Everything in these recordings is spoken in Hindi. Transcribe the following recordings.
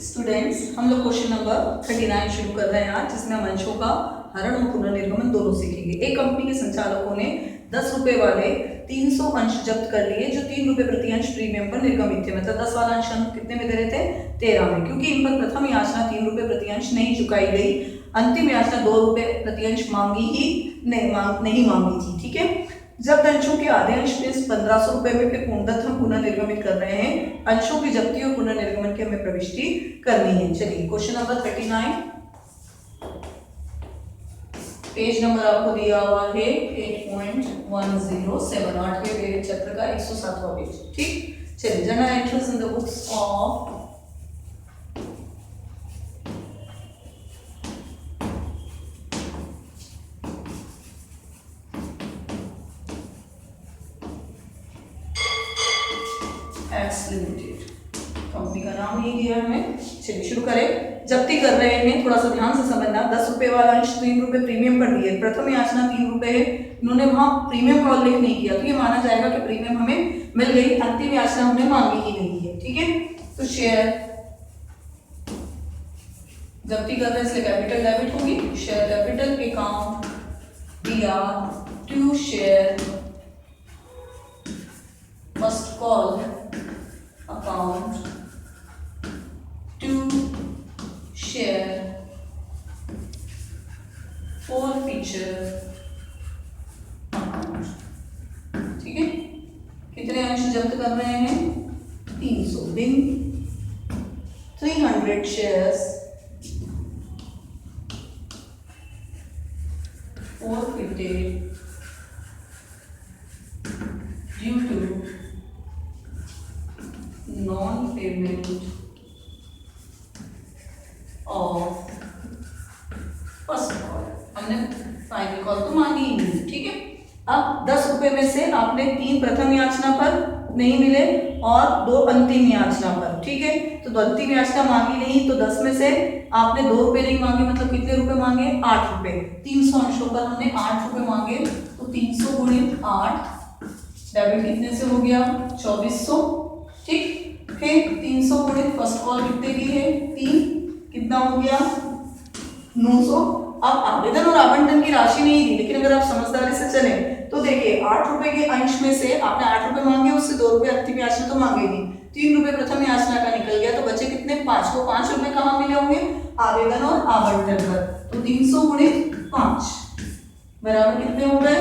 स्टूडेंट्स, हम लोग क्वेश्चन नंबर 39 शुरू कर रहे हैं आज, जिसमें हम अंशों का हरण और पुनर्निर्गमन दोनों सीखेंगे। एक कंपनी के संचालकों ने 10 रुपए वाले 300 अंश जब्त कर लिए जो 3 रुपए प्रति अंश प्रीमियम पर निर्गमित थे। मतलब 10 वाला अंश हम कितने में दे रहे थे? 13 में, क्योंकि इन पर प्रथम याचना 3 रुपए प्रति अंश नहीं चुकाई गई। अंतिम याचना 2 रुपए प्रति अंश मांगी ही नहीं मांगी थी। ठीक है, जब अंशों के आधे अंश में 1500 रुपए में फिर पूर्णतः हम पुनर्निर्गमित कर रहे हैं। अंशों की जब्ती और पुनर्निर्गमन की हमें प्रविष्टि करनी है। चलिए क्वेश्चन नंबर 39, पेज नंबर आपको दिया हुआ है 8.107, 8वें चैप्टर का 107वां पेज। ठीक, चलिए general entries in the books of limited, company का नाम नहीं दिया हमें। चलिए शुरू करें। जब्ती कर रहे हैं, थोड़ा सा ध्यान से समझना। 10 रुपए वाला अंश 3 रुपए प्रीमियम पर दिए। प्रथम याचना 3 रुपए है, इन्होंने वहां प्रीमियम का उल्लेख नहीं किया, तो ये माना जाएगा कि प्रीमियम हमें मिल गई। अंतिम याचना हमने मांगी ही नहीं है। ठीक है, तो शेयर जब्ती कर रहे हैं इसलिए कैपिटल डेबिट होगी। शेयर कैपिटल अकाउंट दिया to share first call account to share forfeiture account। ठीक है, कितने अंश जब्त कर रहे हैं? 300 दिन 300 shares forfeited due to non-payment of first call। हमने फाइनल कॉल तो मांगी ही नहीं। ठीक है, अब 10 रुपए में से आपने 3 प्रथम याचना पर नहीं मिले और 2 अंतिम याचना पर। ठीक है, तो अंतिम याचना मांगी नहीं, तो 10 में से आपने 2 रुपए नहीं मांगे, मतलब कितने रुपए मांगे? 8 रुपए। 300 अंशों पर हमने 8 रुपए मांगे, तो 300 गुणित 8, डेबिट कितने से हो गया? 2400। ठीक, फिर 300 गुणित फर्स्ट कॉल कितने की है? 3, कितना हो गया? 900। अब आवेदन और आवंटन की राशि नहीं दी, लेकिन अगर आप समझदारी से चले तो देखिए 8 रुपए के अंश में से आपने 8 रुपए मांगे, उससे 2 रुपए अंतिम याचना तो मांगेगी। 3 रुपए प्रथम याचना का निकल गया, तो बचे कितने? 5 को 5 रुपए कहाँ मिले होंगे? आवेदन और आवंटन पर। तो 300 गुणित 5 बराबर कितने हो गए?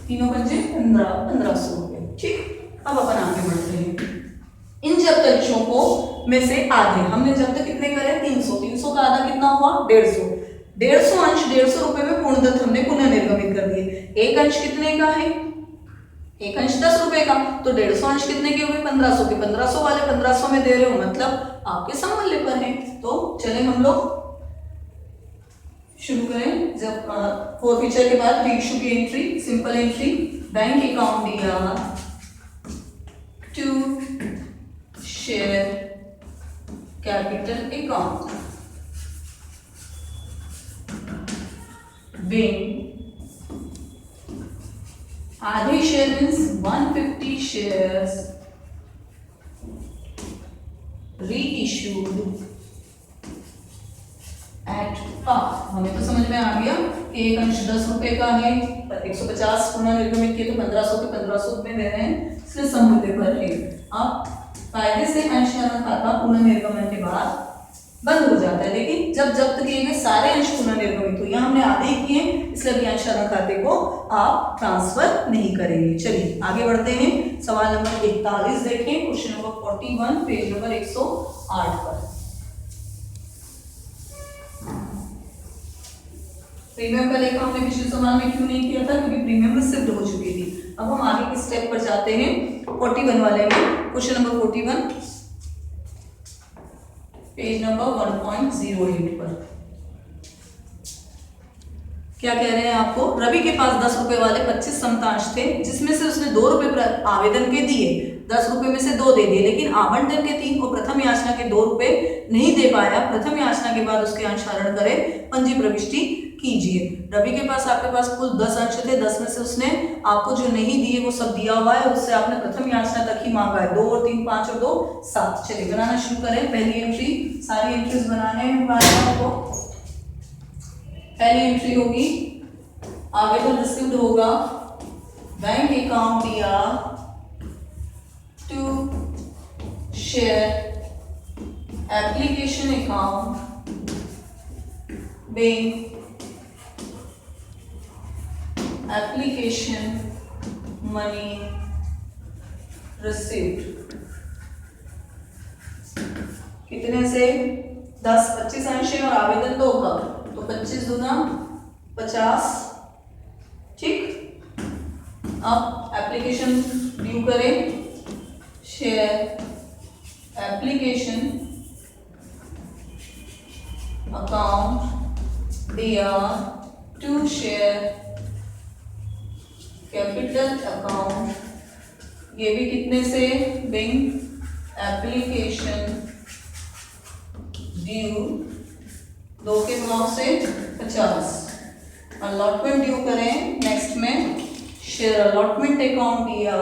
3 पंजे 15, 1500 हो गए। ठीक, अब अपन आगे बढ़ते हैं। इन जब्त अंशों को में से आधे हमने जब्त कितने करे? 300। 300 का आधा कितना हुआ? 150। 150 अंश 150 रुपए में पूर्णतः हमने पुनर्निर्गमित कर दिए। एक अंश कितने का है? एक अंश 10 रुपए का, तो 150 अंश कितने के हुए? 1500 के। 1500 वाले 1500 में दे रहे हो, मतलब आपके सममूल्य पर है। तो चले हम लोग शुरू करें। जब फॉरफीचर के बाद रीइश्यू की entry, simple entry, bank account दिया टू शेयर कैपिटल अकाउंट बिन आधे share means 150 shares reissued at par. हमें तो समझ में आ गया कि एक अंश 10 रुपए का है, 150 पुनर्निर्गमित किए तो 1500 के 1500 में दे रहे हैं, इसलिए सममूल्य पर है। अब फायदे से अंश हरण खाता पुनर्निर्गमन के बाद बंद हो जाता है, लेकिन जब जब्त किए गए सारे अंश पुनर्निर्गमित हुए, यहाँ हमने आधे ही किए, इसलिए अभी अंश हरण खाते को आप ट्रांसफर नहीं करेंगे। चलिए आगे बढ़ते हैं। सवाल नंबर 41 देखें, क्वेश्चन नंबर 41, पेज नंबर 108 पर। प्रीमियम का लेखा हमने पिछले सवाल में क्यों नहीं किया था? क्योंकि प्रीमियम रिसिव्ड हो चुकी थी। अब हम आगे के स्टेप पर जाते हैं, 41 वाले में। क्वेश्चन नंबर 41, पेज नंबर 1.08 पर। क्या कह रहे हैं आपको? रवि के पास 10 रुपए वाले 25 समतांश थे, जिसमें से उसने 2 रुपए आवेदन के दिए, 10 रुपए में से 2 दे दिए, लेकिन आवंटन के 3 और प्रथम याचना के 2 रुपए नहीं दे पाया। प्रथम याचना के बाद उसके अंश हरण करे, पंजी प्रविष्टि कीजिए। रवि के पास आपके पास कुल 10 अंश थे, 10 में से उसने आपको जो नहीं दिए वो सब दिया हुआ है, उससे आपने प्रथम याचना तक ही मांगा है। 2 और 3 5 और 2 7। चलिए बनाना शुरू करें। पहली एंट्री, सारी एंट्रीज बनाने हैं हमारे आपको। पहली एंट्री होगी आवेदन रिसीव्ड होगा, बैंक अकाउंट दिया to share application account bank application money received. कितने से? 10 25 अंश है और आवेदन 2 का, तो 25 दूना 50। ठीक, अब एप्लीकेशन ड्यू करें। शेयर एप्लीकेशन अकाउंट दिया टू शेयर कैपिटल अकाउंट, ये भी कितने से? बैंक एप्लीकेशन ड्यू 2 के भाव से 50। अलॉटमेंट ड्यू करें नेक्स्ट में। शेयर अलॉटमेंट अकाउंट दिया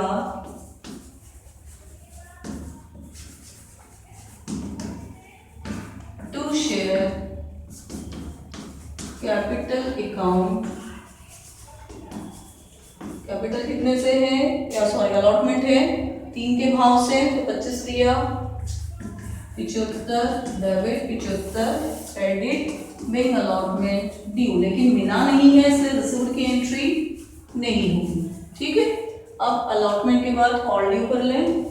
to share capital account, capital कितने से है, या सॉरी अलॉटमेंट है 3 के भाव से, तो 25 दिया। 75 debit, 75 credit, bank allotment due, लेकिन बिना नहीं है इसलिए रिसीव्ड की एंट्री नहीं होगी। ठीक है, अब अलॉटमेंट के बाद कॉल ड्यू कर लें।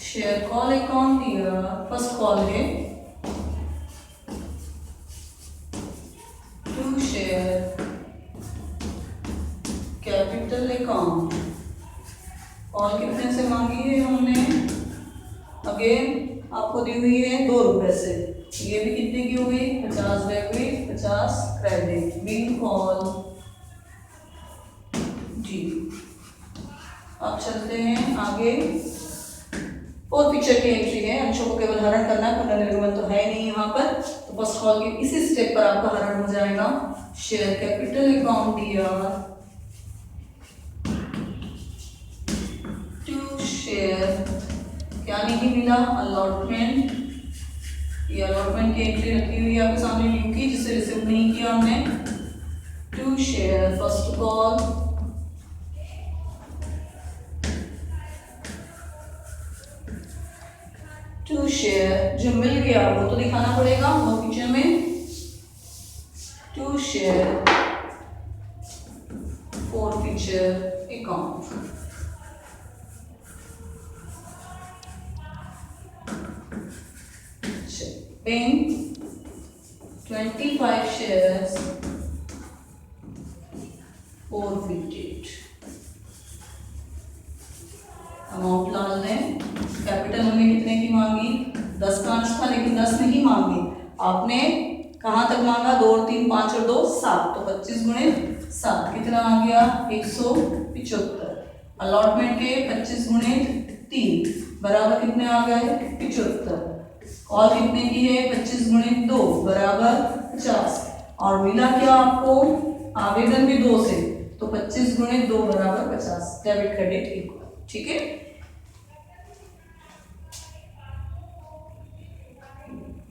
शेयर कॉल अकाउंट दिया, फर्स्ट कॉल है to share capital account. Call कितने से मांगी है हमने? अगेन आपको दी हुई है 2 रुपए से, ये भी कितने की होगी? 50 डेबिट 50 क्रेडिट, बिल कॉल जी। अब चलते हैं आगे। और पिक्चर की एंट्री है, अंशों को केवल हरण करना है, पुनर्निर्गमन तो है नहीं यहाँ पर, तो फर्स्ट कॉल के इसी स्टेप पर आपका हरण हो जाएगा। शेयर कैपिटल अकाउंट दिया टू शेयर, क्या नहीं मिला? अलॉटमेंट। ये अलॉटमेंट की एंट्री रखी हुई है आपके सामने ड्यू की, जिसे रिसीव नहीं किया हमने। To share first call to share, जो मिल गया वो तो दिखाना पड़ेगा वो पिक्चर में। To share forfeiture account, bank 25 shares forfeited। Amount डाल दें। कैपिटल हमने कितने की मांगी? 10 का अंश था, लेकिन 10 नहीं मांगी आपने। कहाँ तक मांगा? 2 और 3 5 और 2 7, तो 25 गुणे 7 कितना आ गया? 175। अलॉटमेंट के 25 गुणे 3 बराबर कितने आ गए? 75। कॉल कितने की है? 25 गुणे 2 बराबर 50। और मिला क्या आपको? आवेदन भी 2 से, तो 25 गुणे 2 बराबर 50। Debit credit equal. ठीक है।